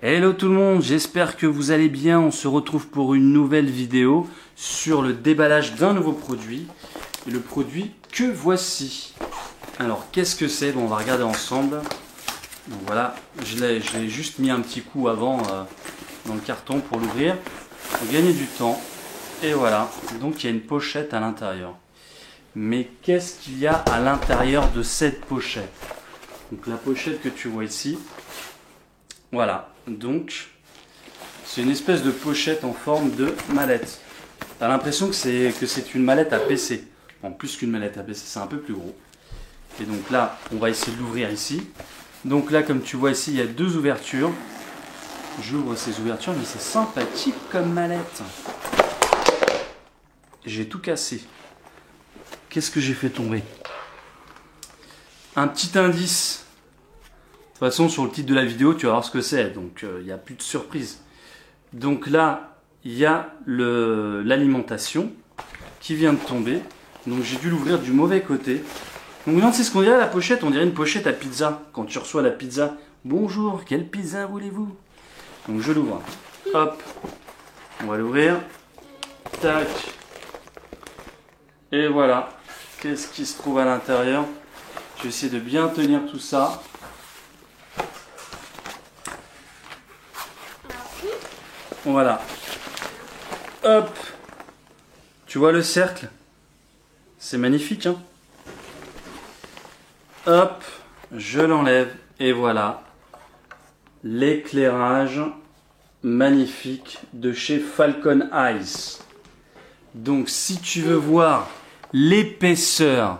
Hello tout le monde, j'espère que vous allez bien. On se retrouve pour une nouvelle vidéo sur le déballage d'un nouveau produit. Et le produit que voici. Alors qu'est-ce que c'est? Bon, on va regarder ensemble. Donc voilà, je l'ai juste mis un petit coup avant dans le carton pour l'ouvrir, pour gagner du temps. Et voilà, donc il y a une pochette à l'intérieur. Mais qu'est-ce qu'il y a à l'intérieur de cette pochette? Donc la pochette que tu vois ici, voilà, donc c'est une espèce de pochette en forme de mallette. Tu as l'impression que c'est une mallette à PC. En plus qu'une mallette à PC, c'est un peu plus gros. Et donc là, on va essayer de l'ouvrir ici. Donc là, comme tu vois ici, il y a deux ouvertures. J'ouvre ces ouvertures, mais c'est sympathique comme mallette. J'ai tout cassé. Qu'est-ce que j'ai fait tomber? Un petit indice. De toute façon, sur le titre de la vidéo, tu vas voir ce que c'est. Donc, il n'y a plus de surprise. Donc là, il y a l'alimentation qui vient de tomber. Donc, j'ai dû l'ouvrir du mauvais côté. Donc, non, c'est ce qu'on dirait la pochette. On dirait une pochette à pizza. Quand tu reçois la pizza. Bonjour, quelle pizza voulez-vous? Donc, je l'ouvre. Hop. On va l'ouvrir. Tac. Et voilà. Qu'est-ce qui se trouve à l'intérieur? Je vais essayer de bien tenir tout ça. Voilà. Hop. Tu vois le cercle? C'est magnifique, hein? Hop. Je l'enlève. Et voilà. L'éclairage magnifique de chez Falcon Eyes. Donc, si tu veux voir l'épaisseur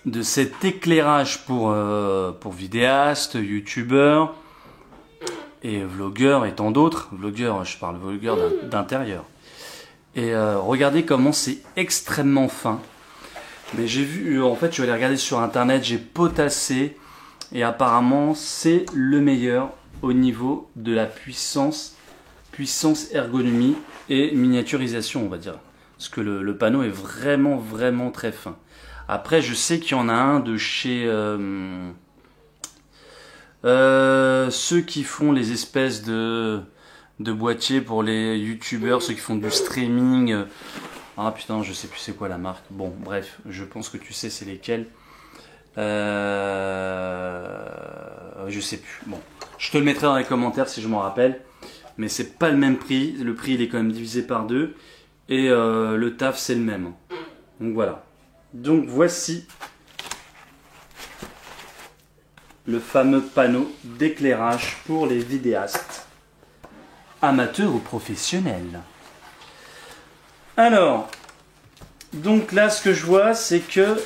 de cet éclairage pour vidéastes, youtubeurs et vlogueurs et tant d'autres. Vlogueurs, je parle vlogueurs d'intérieur. Et regardez comment c'est extrêmement fin. Mais j'ai vu, en fait, je vais aller regarder sur internet, j'ai potassé et apparemment c'est le meilleur au niveau de la puissance ergonomie et miniaturisation, on va dire. Parce que le panneau est vraiment très fin. Après, je sais qu'il y en a un de chez ceux qui font les espèces de boîtiers pour les youtubeurs, ceux qui font du streaming. Ah putain, je sais plus c'est quoi la marque. Bon, bref, je pense que tu sais c'est lesquels. Je sais plus. Bon, je te le mettrai dans les commentaires si je m'en rappelle. Mais c'est pas le même prix. Le prix il est quand même divisé par deux. Et le taf c'est le même. Donc voilà. Donc voici le fameux panneau d'éclairage pour les vidéastes, amateurs ou professionnels. Alors, donc là ce que je vois c'est que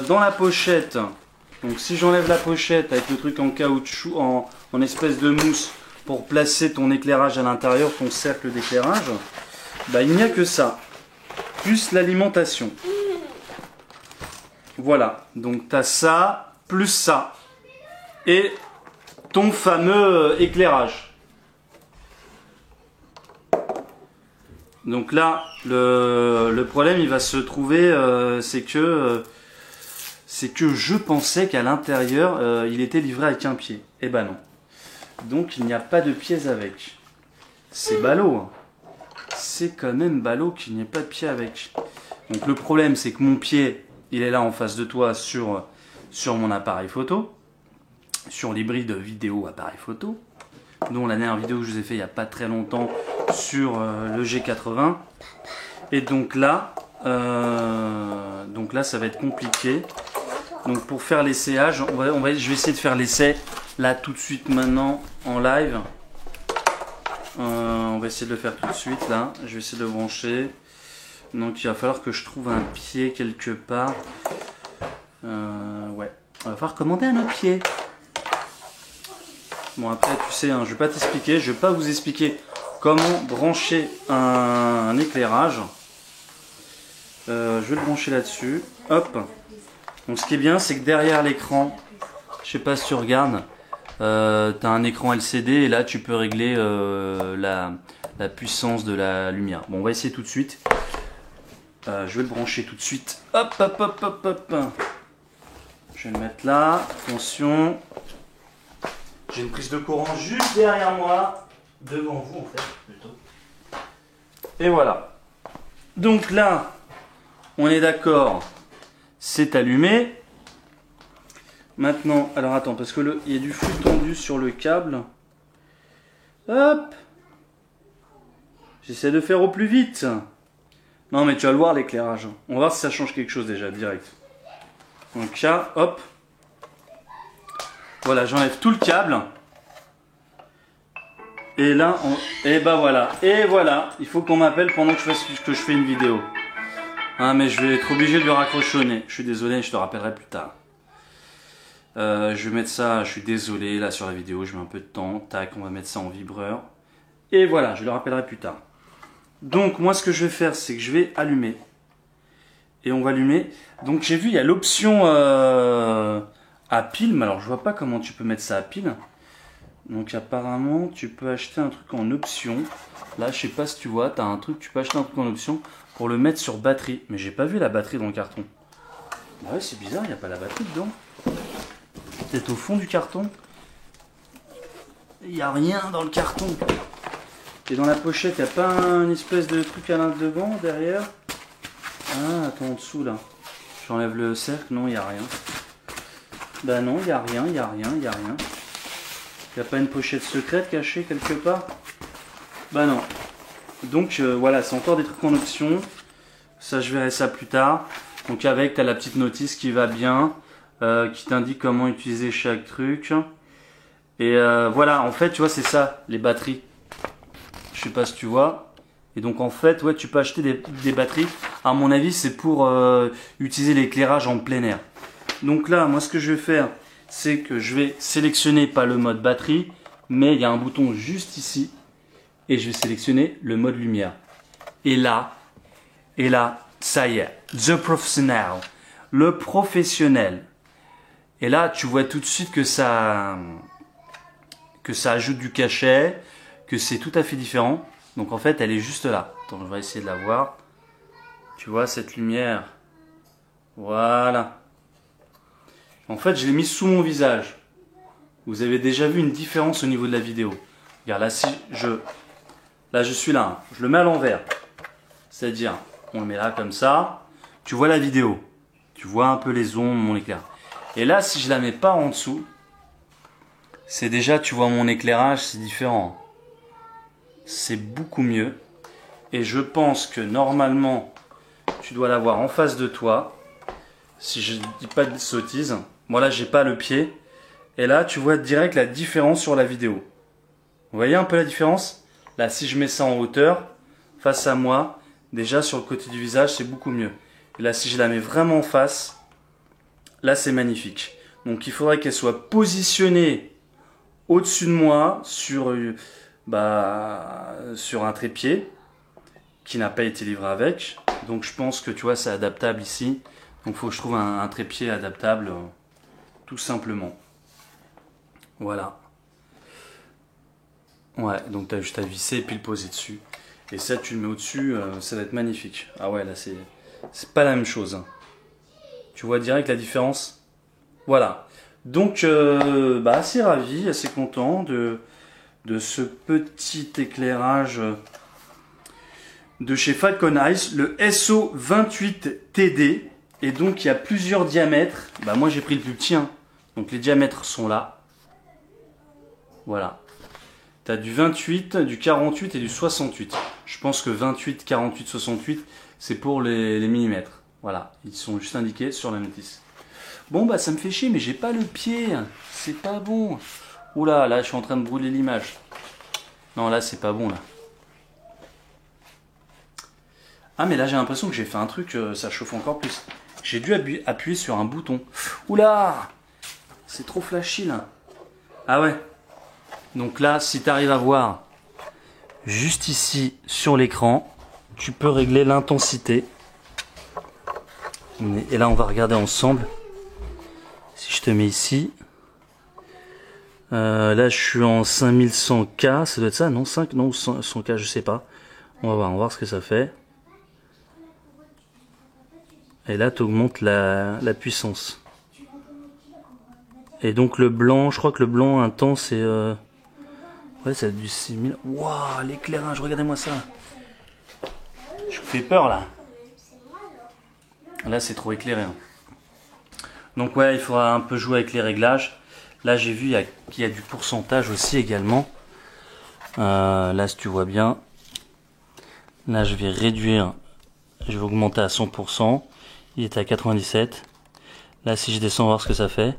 dans la pochette, donc si j'enlève la pochette avec le truc en caoutchouc, en espèce de mousse pour placer ton éclairage à l'intérieur, ton cercle d'éclairage, bah, il n'y a que ça, plus l'alimentation. Voilà, donc tu as ça, plus ça, et ton fameux éclairage. Donc là, le problème il va se trouver, c'est que je pensais qu'à l'intérieur, il était livré avec un pied. Eh ben non. Donc il n'y a pas de pieds avec. C'est ballot, hein. C'est quand même ballot qu'il n'y ait pas de pied avec. Donc le problème c'est que mon pied, il est là en face de toi sur mon appareil photo, sur l'hybride vidéo appareil photo, dont la dernière vidéo que je vous ai fait il n'y a pas très longtemps sur le G80. Et donc là ça va être compliqué. Donc pour faire l'essayage, je vais essayer de faire l'essai là tout de suite maintenant en live. On va essayer de le faire tout de suite là. Je vais essayer de le brancher. Donc il va falloir que je trouve un pied quelque part. Ouais. Il va falloir commander un autre pied. Bon après tu sais, hein, je vais pas t'expliquer. Je vais pas vous expliquer comment brancher un éclairage. Je vais le brancher là-dessus. Hop. Donc ce qui est bien c'est que derrière l'écran, je sais pas si tu regardes, tu as un écran LCD et là tu peux régler la puissance de la lumière. Bon on va essayer tout de suite. Je vais le brancher tout de suite. Hop, hop, hop, hop, hop. Je vais le mettre là. Attention. J'ai une prise de courant juste derrière moi, devant vous en fait, plutôt. Et voilà. Donc là, on est d'accord, c'est allumé. Maintenant, alors attends, parce que il y a du flux tendu sur le câble. Hop. J'essaie de faire au plus vite. Non mais tu vas le voir l'éclairage. On va voir si ça change quelque chose déjà, direct. Donc là, hop. Voilà, j'enlève tout le câble. Et là, et bah voilà. Et voilà, il faut qu'on m'appelle pendant que je fais une vidéo. Ah mais je vais être obligé de le raccrochonner. Je suis désolé, je te rappellerai plus tard. Je vais mettre ça, je suis désolé, là sur la vidéo, je mets un peu de temps. Tac, on va mettre ça en vibreur. Et voilà, je le rappellerai plus tard. Donc moi ce que je vais faire, c'est que je vais allumer. Et on va allumer. Donc j'ai vu, il y a l'option à pile, mais alors je vois pas comment tu peux mettre ça à pile. Donc apparemment, tu peux acheter un truc en option. Là, je sais pas si tu vois, tu as un truc, tu peux acheter un truc en option pour le mettre sur batterie. Mais j'ai pas vu la batterie dans le carton. Bah ouais, c'est bizarre, il n'y a pas la batterie dedans. Peut-être au fond du carton. Il n'y a rien dans le carton. Et dans la pochette, il n'y a pas une espèce de truc à l'intérieur derrière. Ah, attends, en dessous là. J'enlève le cercle, non, il n'y a rien. Bah non, il n'y a rien, il n'y a rien, il n'y a rien. Il n'y a pas une pochette secrète cachée quelque part? Bah non. Donc voilà, c'est encore des trucs en option. Ça, je verrai ça plus tard. Donc avec, tu as la petite notice qui va bien, qui t'indique comment utiliser chaque truc. Et voilà, en fait, tu vois, c'est ça, les batteries. Je sais pas si tu vois. Et donc en fait, ouais, tu peux acheter des batteries. À mon avis, c'est pour utiliser l'éclairage en plein air. Donc là, moi, ce que je vais faire, c'est que je vais sélectionner pas le mode batterie, mais il y a un bouton juste ici. Et je vais sélectionner le mode lumière. Et là, ça y est, the professional, le professionnel. Et là, tu vois tout de suite que ça ajoute du cachet, que c'est tout à fait différent. Donc en fait, elle est juste là. Attends, je vais essayer de la voir. Tu vois cette lumière? Voilà. En fait, je l'ai mise sous mon visage. Vous avez déjà vu une différence au niveau de la vidéo. Regarde, là, là, je suis là. Hein. Je le mets à l'envers. C'est-à-dire, on le met là comme ça. Tu vois la vidéo. Tu vois un peu les ombres, mon éclair. Et là, si je la mets pas en dessous, c'est déjà, tu vois mon éclairage, c'est différent. C'est beaucoup mieux. Et je pense que normalement, tu dois l'avoir en face de toi. Si je dis pas de sottises. Moi là, j'ai pas le pied. Et là, tu vois direct la différence sur la vidéo. Vous voyez un peu la différence? Là, si je mets ça en hauteur, face à moi, déjà sur le côté du visage, c'est beaucoup mieux. Et là, si je la mets vraiment en face, là, c'est magnifique. Donc, il faudrait qu'elle soit positionnée au-dessus de moi sur un trépied qui n'a pas été livré avec. Donc, je pense que tu vois, c'est adaptable ici. Donc, il faut que je trouve un trépied adaptable, tout simplement. Voilà. Ouais, donc tu as juste à visser et puis le poser dessus. Et ça, tu le mets au-dessus, ça va être magnifique. Ah ouais, là, c'est pas la même chose. Tu vois direct la différence? Voilà. Donc, assez ravi, assez content de ce petit éclairage de chez Falcon Eyes, le SO28TD. Et donc, il y a plusieurs diamètres. Bah, moi, j'ai pris le plus petit. Hein. Donc, les diamètres sont là. Voilà. Tu as du 28, du 48 et du 68. Je pense que 28, 48, 68, c'est pour les millimètres. Voilà, ils sont juste indiqués sur la notice. Bon, bah ça me fait chier, mais j'ai pas le pied. C'est pas bon. Oula, là, je suis en train de brûler l'image. Non, là, c'est pas bon, là. Ah, mais là, j'ai l'impression que j'ai fait un truc, ça chauffe encore plus. J'ai dû appuyer sur un bouton. Oula! C'est trop flashy, là. Ah ouais. Donc là, si tu arrives à voir juste ici sur l'écran, tu peux régler l'intensité. Et là, on va regarder ensemble. Si je te mets ici. Là, je suis en 5100K. Ça doit être ça, non? 5, non, 100K, je sais pas. On va voir ce que ça fait. Et là, tu augmentes la puissance. Et donc le blanc, je crois que le blanc un temps c'est... Ouais, c'est du 6000. Waouh, l'éclairage, regardez-moi ça. Je vous fais peur là. Là c'est trop éclairé. Hein. Donc ouais, il faudra un peu jouer avec les réglages. Là j'ai vu qu'il y a du pourcentage aussi également. Là si tu vois bien. Là je vais réduire. Je vais augmenter à 100%. Il est à 97. Là si je descends voir ce que ça fait.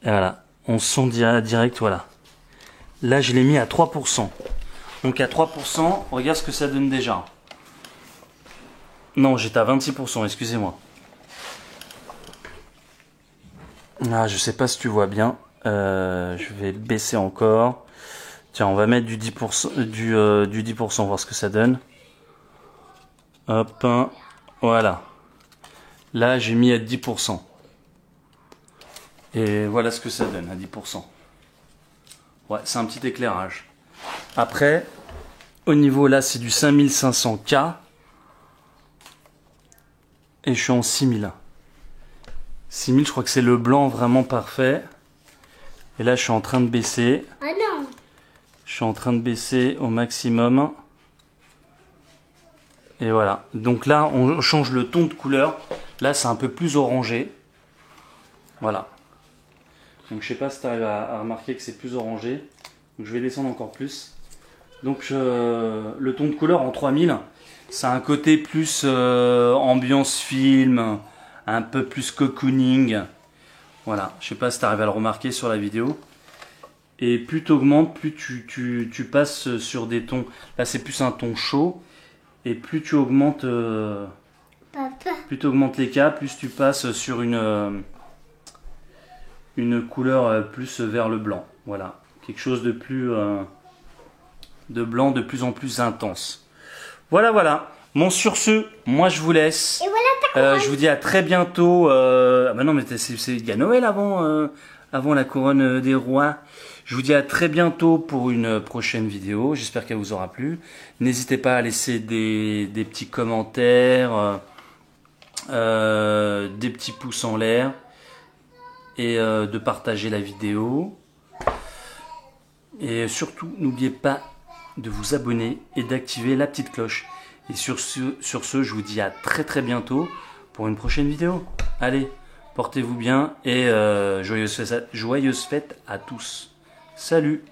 Et voilà. On sent direct, voilà. Là je l'ai mis à 3%. Donc à 3%, regarde ce que ça donne déjà. Non, j'étais à 26%, excusez-moi. Ah, je sais pas si tu vois bien. Je vais le baisser encore. Tiens, on va mettre du 10%, du 10%, voir ce que ça donne. Hop, voilà. Là, j'ai mis à 10%. Et voilà ce que ça donne à 10%. Ouais, c'est un petit éclairage. Après, au niveau là, c'est du 5500K. Et je suis en 6000. 6000, je crois que c'est le blanc vraiment parfait. Et là, je suis en train de baisser. Ah non. Je suis en train de baisser au maximum. Et voilà. Donc là, on change le ton de couleur. Là, c'est un peu plus orangé. Voilà. Donc je sais pas si tu arrives à remarquer que c'est plus orangé. Donc je vais descendre encore plus. Donc le ton de couleur en 3000, ça a un côté plus ambiance film, un peu plus cocooning. Voilà, je sais pas si tu arrives à le remarquer sur la vidéo. Et plus tu augmentes, plus tu passes sur des tons. Là c'est plus un ton chaud. Et plus tu augmentes, les cas, plus tu passes sur une couleur plus vers le blanc. Voilà, quelque chose de plus de blanc de plus en plus intense. Voilà, voilà. Bon, sur ce, moi je vous laisse. Et voilà ta couronne. Je vous dis à très bientôt. Ah bah non, mais il y a Noël avant la couronne des rois. Je vous dis à très bientôt pour une prochaine vidéo. J'espère qu'elle vous aura plu. N'hésitez pas à laisser des petits commentaires, des petits pouces en l'air et de partager la vidéo. Et surtout, n'oubliez pas de vous abonner et d'activer la petite cloche. Et sur ce, je vous dis à très bientôt pour une prochaine vidéo. Allez, portez-vous bien et joyeuses fêtes à tous. Salut!